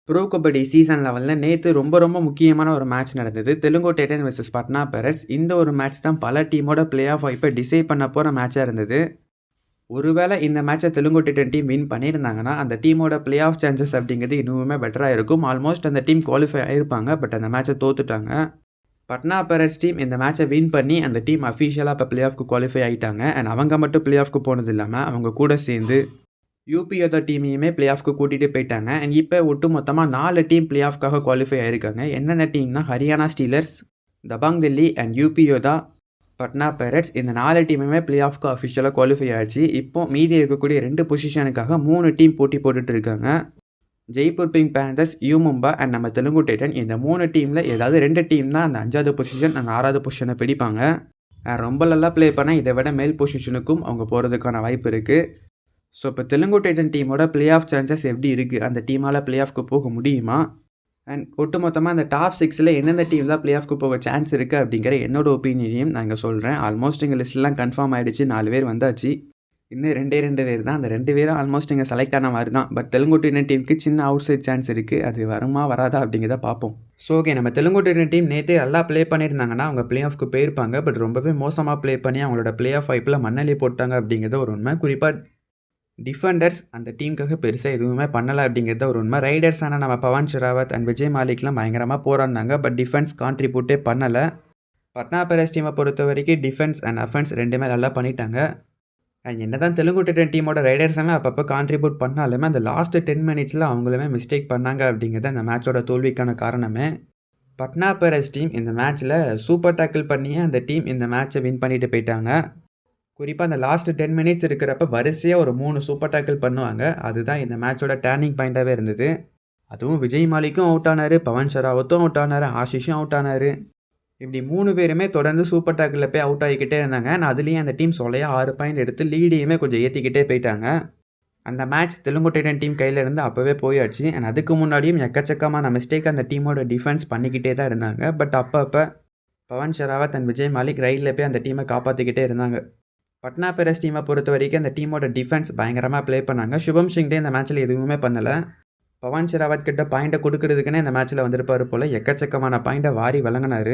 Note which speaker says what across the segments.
Speaker 1: Bro kabaddi season லெவலில் நேற்று ரொம்ப முக்கியமான ஒரு மேட்ச் நடந்தது. Telugu Titan versus Patna pirates. இந்த ஒரு மேட்ச் தான் பல டீமோட பிளே ஆஃப் வாய்ப்பை டிசைட் பண்ண போகிற மேட்சாக இருந்தது. ஒருவேளை இந்த மேட்சை தெலுங்கு டைட்டன் டீம் வின் பண்ணியிருந்தாங்கன்னா அந்த டீமோட பிளே ஆஃப் சான்சஸ் அப்படிங்கிறது இன்னுமே பெட்டராக இருக்கும். ஆல்மோஸ்ட் அந்த டீம் குவாலிஃபை ஆயிருப்பாங்க. பட் அந்த மேட்சை தோத்துட்டாங்க. பட்னா பைரேட்ஸ் டீம் இந்த மேட்சை வின் பண்ணி அந்த டீம் அஃபிஷியலாக இப்போ பிளே ஆஃப்க்கு குவாலிஃபை ஆகிட்டாங்க. அண்ட் அவங்க மட்டும் பிளே ஆஃப்க்கு போனது இல்லாமல் அவங்க கூட சேர்ந்து யூபி யோதா டீமையுமே பிளே ஆஃப்க்கு கூட்டிகிட்டு போயிட்டாங்க. அண்ட் இப்போ ஒட்டு மொத்தமாக 4 டீம் பிளே ஆஃப்காக குவாலிஃபை ஆயிருக்காங்க. என்னென்ன டீம்னா Haryana steelers, Dabang Delhi and UP Yoddha, Patna pirates. இந்த 4 டீமுமே பிளே ஆஃப்க்கு அஃபிஷியலாக குவாலிஃபை ஆச்சு. இப்போ மீதி இருக்கக்கூடிய 2 பொசிஷனுக்காக 3 டீம் போட்டி போட்டுட்டு இருக்காங்க. Jaipur pink panthers, you Mumba and நம்ம தெலுங்கு டைட்டன். இந்த 3 டீமில் ஏதாவது 2 டீம் தான் அந்த 5வது பொசிஷன் அண்ட் 6வது பொசிஷனை பிடிப்பாங்க. ரொம்ப நல்லா ப்ளே பண்ணால் இதை விட மேல் பொசிஷனுக்கும் அவங்க போகிறதுக்கான வாய்ப்பு இருக்குது. ஸோ இப்போ தெலுங்கு டைட்டன் டீமோட பிளே ஆஃப் சான்சஸ் எப்படி இருக்குது, அந்த டீமால் பிளே ஆஃப்க்கு போக முடியுமா, அண்ட் ஒட்டுமொத்தமாக அந்த டாப் 6ல் எந்தெந்த டீம் தான் பிளே ஆஃப்க்கு போக சான்ஸ் இருக்குது அப்படிங்கிற என்னோட ஒப்பீனியனையும் நான் இங்கே சொல்கிறேன். ஆல்மோஸ்ட் எங்கள் லிஸ்ட்லாம் கன்ஃபார்ம் ஆகிடுச்சு. 4 பேர் வந்தாச்சு. இன்னும் 2 பேர் தான். அந்த 2 பேரும் ஆல்மோஸ்ட் இங்கே செலக்ட் ஆன மாதிரி தான். பட் தெலுங்கு டைட்டன் டீமுக்கு சின்ன அவுட் சைட் சான்ஸ் இருக்குது. அது வருமா வராதா அப்படிங்கிறத பார்ப்போம். ஸோ ஓகே, நம்ம தெலுங்கு டைட்டன் டீம் நேற்றே நல்லா ப்ளே பண்ணியிருந்தாங்கன்னா அவங்க பிளே ஆஃப்க்கு போயிருப்பாங்க. பட் ரொம்பவே மோசமாக ப்ளே பண்ணி அவங்களோட பிளே ஆஃப் வாய்ப்பில் மண்ணலி போட்டாங்க அப்படிங்கிறது ஒரு உண்மை. குறிப்பாக டிஃபெண்டர்ஸ் அந்த டீமுக்காக பெருசாக எதுவுமே பண்ணலை அப்படிங்கிறது ஒரு உண்மை. ரைடர்ஸான நம்ம பவன் ஷெராவத் அண்ட் விஜய் மாலிக்லாம் பயங்கரமாக போராடினாங்க. பட் டிஃபென்ஸ் கான்ட்ரிபியூட்டே பண்ணலை. பட்னா பைரேட்ஸ் டீமை பொறுத்த வரைக்கும் டிஃபென்ஸ் அண்ட் அஃபென்ஸ் ரெண்டுமே நல்லா பண்ணிட்டாங்க. அண்ட் என்ன தான் தெலுங்கு டைட்டன் டீமோட ரைடர்ஸாமே அப்பப்போ கான்ட்ரிபியூட் பண்ணாலுமே அந்த லாஸ்ட் 10 மினிட்ஸில் அவங்களுமே மிஸ்டேக் பண்ணாங்க அப்படிங்கிறது அந்த மேட்சோட தோல்விக்கான காரணமே. பட்னா பைரேட்ஸ் டீம் இந்த மேட்ச்சில் சூப்பர் டேக்கிள் பண்ணியே அந்த டீம் இந்த மேட்சை வின் பண்ணிட்டு போயிட்டாங்க. குறிப்பாக அந்த லாஸ்ட் 10 மினிட்ஸ் இருக்கிறப்ப வரிசையாக ஒரு 3 சூப்பர் டேக்கிள் பண்ணுவாங்க. அதுதான் இந்த மேட்சோட டேர்னிங் பாயிண்ட்டாகவே இருந்தது. அதுவும் விஜய் மாலிக்கும் அவுட் ஆனார், பவன் ஷெராவத்தும் அவுட் ஆனார், ஆஷிஷும் அவுட் ஆனார். இப்படி 3 பேருமே தொடர்ந்து சூப்பர் டேக்கிளில் போய் அவுட் ஆகிக்கிட்டே இருந்தாங்க. அதுலேயும் அந்த டீம் சொல்லையாக 6 பாயிண்ட் எடுத்து லீடையுமே கொஞ்சம் ஏற்றிக்கிட்டே போயிட்டாங்க. அந்த மேட்ச் தெலுங்கு டைட்டன் டீம் கையில் இருந்து அப்போவே போயாச்சு. அண்ட் அதுக்கு முன்னாடியும் எக்கச்சக்கமான மிஸ்டேக் அந்த டீமோட டிஃபென்ஸ் பண்ணிக்கிட்டே தான் இருந்தாங்க. பட் அப்போ பவன் ஷெராவத் அண்ட் விஜய் மாலிக் ரைடில் போய் அந்த டீமை காப்பாற்றிக்கிட்டே இருந்தாங்க. பட்னா பைரேட்ஸ் டீமை பொறுத்த வரைக்கும் அந்த டீமோட டிஃபென்ஸ் பயங்கரமாக ப்ளே பண்ணாங்க. சுபம் சிங் டே இந்த மேட்ச்சில் எதுவுமே பண்ணலை. பவன் ஷெராவத் கிட்ட பாயிண்ட்டை கொடுக்கறதுக்குன்னே இந்த மேட்ச்சில் வந்திருப்பார் போல். எக்கச்சக்கமான பாயிண்ட்டை வாரி வழங்கினார்.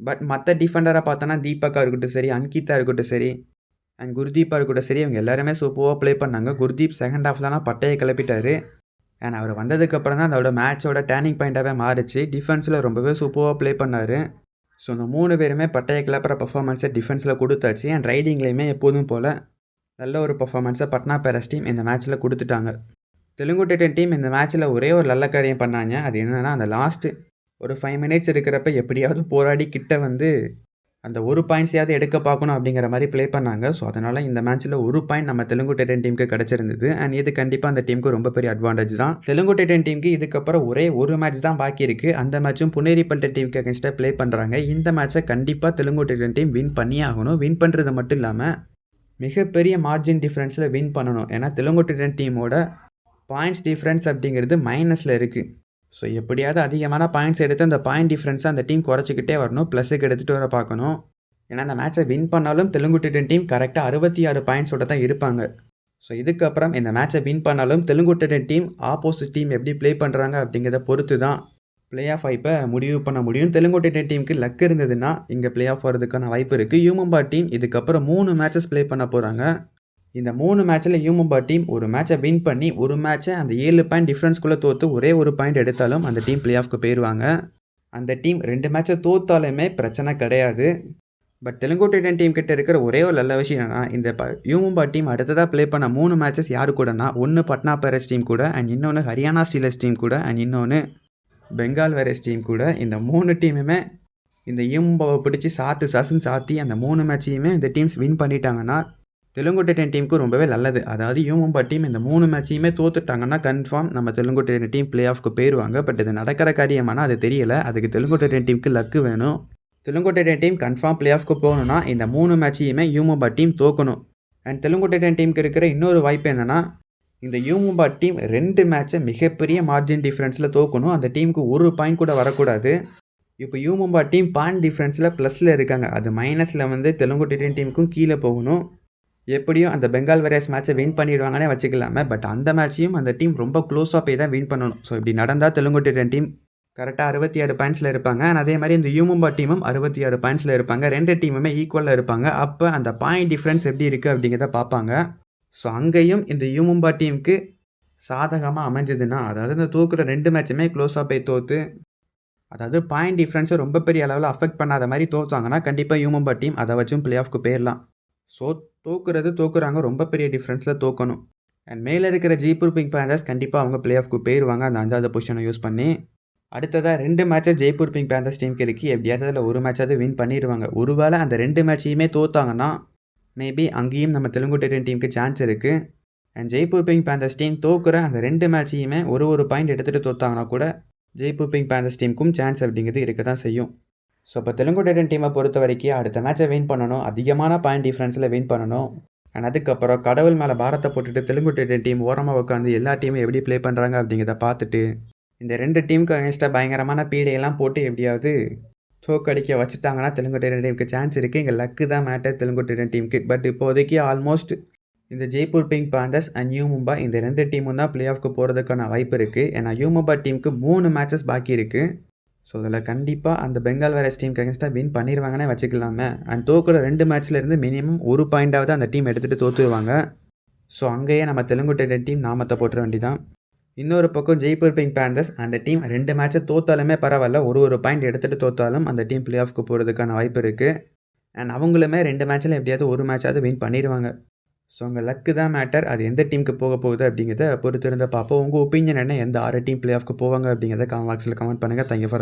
Speaker 1: பட் மற்ற டிஃபெண்டராக பார்த்தோன்னா தீபக்கா இருக்கட்டும் சரி, அன்கிதா இருக்கட்டும் சரி, அண்ட் குர்தீப்பாக இருக்கட்டும் சரி, இவங்க எல்லாருமே சூப்பராக ப்ளே பண்ணாங்க. குர்தீப் செகண்ட் ஹாஃப்லாம் பட்டையை கிளப்பிட்டார். அண்ட் அவர் வந்ததுக்கப்புறம் தான் அதோட மேட்சோட டேர்னிங் பாயிண்ட்டாகவே மாறிச்சு. டிஃபென்ஸில் ரொம்பவே சூப்பராக ப்ளே பண்ணார். ஸோ இந்த 3 பேருமே பட்டையை கிளப்புற பர்ஃபார்மன்ஸை டிஃபென்ஸில் கொடுத்தாச்சு. அண்ட் ரைடிங்லேயுமே எப்போதும் போல் நல்ல ஒரு பர்ஃபார்மன்ஸை பட்னா பைரேட்ஸ் டீம் இந்த மேட்ச்சில் கொடுத்துட்டாங்க. தெலுங்கு டைட்டன் டீம் இந்த மேட்ச்சில் ஒரே ஒரு நல்ல காரியம் பண்ணாங்க. அது என்னென்னா அந்த லாஸ்ட்டு ஒரு 5 மினிட்ஸ் இருக்கிறப்ப எப்படியாவது போராடி கிட்ட வந்து அந்த ஒரு பாயிண்ட்ஸையாவது எடுக்க பார்க்கணும் அப்படிங்கிற மாதிரி ப்ளே பண்ணாங்க. ஸோ அதனால் இந்த மேட்ச்சில் ஒரு பாயிண்ட் நம்ம தெலுங்கு டைட்டன் டீமுக்கு கிடச்சிருந்தது. அண்ட் இது கண்டிப்பாக அந்த டீமுக்கு ரொம்ப பெரிய அட்வான்டேஜ் தான். தெலுங்கு டைட்டன் டீமுக்கு இதுக்கப்புறம் ஒரே ஒரு மேட்ச் தான் பாக்கி இருக்குது. அந்த மேட்சும் புனேரிப்பல்ட்ட டீமுக்கு அகேன்ஸ்டாக ப்ளே பண்ணுறாங்க. இந்த மேட்சை கண்டிப்பாக தெலுங்கு டைட்டன் டீம் வின் பண்ணியே ஆகணும். வின் பண்ணுறது மட்டும் இல்லாமல் மிகப்பெரிய மார்ஜின் டிஃப்ரென்ஸில் வின் பண்ணணும். ஏன்னா தெலுங்கு டைட்டன் டீமோட பாயிண்ட்ஸ் டிஃப்ரென்ஸ் அப்படிங்கிறது மைனஸில் இருக்குது. ஸோ எப்படியாவது அதிகமான பாயிண்ட்ஸ் எடுத்து அந்த பாயிண்ட் டிஃப்ரென்ஸை அந்த டீம் குறைச்சிக்கிட்டே வரணும். ப்ளஸுக்கு எடுத்துகிட்டு வர பார்க்கணும். ஏன்னா அந்த மேட்சை வின் பண்ணாலும் தெலுங்கு டைட்டன் டீம் கரெக்டாக 66 பாயிண்ட்ஸோட தான் இருப்பாங்க. ஸோ இதுக்கப்புறம் இந்த மேட்சை வின் பண்ணாலும் Telugu titan team opposite team எப்படி ப்ளே பண்ணுறாங்க அப்படிங்கிறத பொறுத்து தான் பிளே ஆஃப் வாய்ப்பை முடிவு பண்ண முடியும். தெலுங்கு டைட்டன் டீமுக்கு லக் இருந்ததுன்னா இங்கே பிளே ஆஃப் வரதுக்கான வாய்ப்பு இருக்குது. யூ மும்பா டீம் இதுக்கப்புறம் 3 மேட்சஸ் ப்ளே பண்ண போகிறாங்க. இந்த 3 மேட்ச்சில் யூ மும்பா டீம் ஒரு மேட்சை வின் பண்ணி ஒரு மேட்சை அந்த 7 பாயிண்ட் டிஃப்ரென்ஸ்குள்ளே தோற்று ஒரே ஒரு பாயிண்ட் எடுத்தாலும் அந்த டீம் பிளே ஆஃப்க்கு போயிடுவாங்க. அந்த டீம் 2 மேட்சை தோற்றாலுமே பிரச்சனை கிடையாது. பட் தெலுங்கு டைட்டன் டீம் கிட்ட இருக்கிற ஒரே ஒரு நல்ல விஷயம் என்னன்னா இந்த யூ மும்பா டீம் அடுத்ததாக ப்ளே பண்ண 3 மேட்சஸ் யாரு கூடனா, ஒன்று பட்னா பைரேட்ஸ் டீம் கூட, அண்ட் இன்னொன்று ஹரியானா ஸ்டீலர்ஸ் டீம் கூட, அண்ட் இன்னொன்று பெங்கால் வைரஸ் டீம் கூட. இந்த 3 டீமுமே இந்த யூ மும்பாவை பிடிச்சி சாத்தி அந்த 3 மேட்சையுமே இந்த டீம்ஸ் வின் பண்ணிட்டாங்கன்னா தெலுங்கு டைட்டன் டீமுக்கு ரொம்பவே நல்லது. அதாவது யூ மும்பா டீம் இந்த 3 மேட்சையுமே தோத்துட்டாங்கன்னா கன்ஃபார்ம் நம்ம தெலுங்கு டைட்டன் டீம் பிளே ஆஃப்க்கு போயிடுவாங்க. பட் இது நடக்கிற காரியமானா அது தெரியல. அதுக்கு தெலுங்கு டைட்டன் டீமுக்கு லக்கு வேணும். Telugu titan team confirm play ஆஃப்க்கு போகணும்னா இந்த 3 மேட்சையுமே யூ மும்பா டீம் தோக்கணும். அண்ட் தெலுங்கு டைட்டன் டீமுக்கு இருக்கிற இன்னொரு வாய்ப்பு என்னென்னா இந்த யூ மும்பா டீம் 2 மேட்சை மிகப்பெரிய மார்ஜின் டிஃப்ரென்ஸில் தோக்கணும். அந்த டீமுக்கு ஒரு பாயிண்ட் கூட வரக்கூடாது. இப்போ யூ மும்பா டீம் பாயிண்ட் டிஃப்ரென்ஸில் ப்ளஸில் இருக்காங்க. அது மைனஸில் வந்து தெலுங்கு டைட்டன் டீமுக்கும் கீழே போகணும். எப்படியும் அந்த பெங்கால் வாரியர்ஸ் மேட்ச்சை வின் பண்ணிடுவாங்கன்னே வச்சுக்கலாமே. பட் அந்த மேட்சையும் அந்த டீம் ரொம்ப க்ளோஸாக போய் தான் வின் பண்ணணும். ஸோ இப்படி நடந்தால் தெலுங்கு டைட்டன் டீம் கரெக்டாக 67 பாயிண்ட்ஸில் இருப்பாங்க. அண்ட் அதே மாதிரி இந்த யூ மும்பா டீமும் 66 பாயிண்ட்ஸில் இருப்பாங்க. 2 டீமுமே ஈக்குவலாக இருப்பாங்க. அப்போ அந்த பாயிண்ட் டிஃப்ரென்ஸ் எப்படி இருக்குது அப்படிங்கிறத பார்ப்பாங்க. ஸோ அங்கேயும் இந்த யூ மும்பா டீமுக்கு சாதகமாக அமைஞ்சதுன்னா, அதாவது இந்த தோக்குற 2 மேட்சுமே க்ளோஸாக போய் தோற்று, அதாவது பாயிண்ட் டிஃப்ரென்ஸை ரொம்ப பெரிய அளவில் அஃபெக்ட் பண்ணாத மாதிரி தோற்றாங்கன்னா கண்டிப்பாக யூ மும்பா டீம் அதை வச்சும் பிளே ஆஃப்க்கு போயிடலாம். ஸோ தோக்குறாங்க ரொம்ப பெரிய டிஃப்ரென்ஸில் தோக்கணும். அண்ட் மேலே இருக்கிற ஜெய்ப்பூர் பிங்க் பேந்தர்ஸ் கண்டிப்பாக அவங்க பிளே ஆஃப்க்கு போயிடுவாங்க அந்த 5வது பொசிஷனை யூஸ் பண்ணி. அடுத்ததாக 2 மேட்சஸ் ஜெய்ப்பூர் பிங்க் பேந்தர்ஸ் டீமுக்கு இருக்குது. எப்படியாவது அதில் ஒரு மேட்சாவது வின் பண்ணிடுவாங்க. ஒருவேளை அந்த 2 மேட்சையுமே தோத்தாங்கன்னா மேபி அங்கேயும் நம்ம தெலுங்கு டைட்டன் டீமுக்கு சான்ஸ் இருக்குது. And Jaipur pink panthers team தோக்குற அந்த 2 மேட்சையுமே ஒரு பாயிண்ட் எடுத்துகிட்டு தோத்தாங்கன்னா கூட ஜெய்ப்பூர் பிங்க் பேந்தர்ஸ் டீமுக்கும் சான்ஸ் அப்படிங்கிறது இருக்க தான் செய்யும். ஸோ இப்போ தெலுங்கு டைட்டன் டீமை பொறுத்த வரைக்கும் அடுத்த மேட்சை வின் பண்ணணும், அதிகமான பாயிண்ட் டிஃப்ரென்ஸில் வின் பண்ணணும். அண்ட் அதுக்கப்புறம் கடவுள் மேலே பாரத்தை போட்டுட்டு தெலுங்கு டைட்டன் டீம் ஓரமாக உட்காந்து எல்லா டீமும் எப்படி ப்ளே பண்ணுறாங்க அப்படிங்கிறத பார்த்துட்டு இந்த 2 டீமுக்கு அகேன்ஸ்டாக பயங்கரமான பீடையெல்லாம் போட்டு எப்படியாவது தோக்கடிக்க வச்சுட்டாங்கன்னா தெலுங்கு டைட்டன் டீமுக்கு சான்ஸ் இருக்குது. இங்கே லக்கு தான் மேட்டர் தெலுங்கு டைட்டன் டீமுக்கு. பட் இப்போதைக்கு ஆல்மோஸ்ட் இந்த Jaipur pink panthers and you Mumba இந்த 2 டீமும் தான் பிளே ஆஃப்க்கு போகிறதுக்கான வாய்ப்பு இருக்குது. ஏன்னா யூ மும்பா டீமுக்கு 3 மேட்சஸ் பாக்கி இருக்குது. ஸோ அதில் கண்டிப்பாக அந்த பெங்கால் வாரியர்ஸ் டீமுக்கு அகேன்ஸ்டாக வின் பண்ணிடுவாங்கன்னே வச்சுக்கலாமே. அண்ட் தோக்குற 2 மேட்ச்சில் இருந்து மினிமம் ஒரு பாயிண்டாவது அந்த டீம் எடுத்துகிட்டு தோற்றுருவாங்க. ஸோ அங்கேயே நம்ம தெலுங்கு டைட்டன் டீம் நாமத்தை போட்டுற வேண்டிதான். இன்னொரு பக்கம் ஜெய்ப்பூர் பிங்க் பேந்தர்ஸ் அந்த டீம் 2 மேட்சை தோத்தாலுமே பரவாயில்ல, ஒரு பாயிண்ட் எடுத்துகிட்டு தோத்தாலும் அந்த டீம் பிளே ஆஃப்க்கு போகிறதுக்கான வாய்ப்பு இருக்குது. அண்ட் அவங்களுமே 2 மேட்ச்சில் எப்படியாவது ஒரு மேட்சாவது வின் பண்ணிடுவாங்க. ஸோ உங்கள் லக்கு தான் மேட்டர். அது எந்த டீமுக்கு போக போகுது அப்படிங்கிறத பொறுத்திருந்த பார்ப்போம். உங்கள் ஒப்பீனியன் என்ன, எந்த 6 டீம் பிளே ஆஃப்க்கு போவாங்க அப்படிங்கிறத கமெண்ட் பாக்ஸில் கமெண்ட் பண்ணுங்கள். Thank you for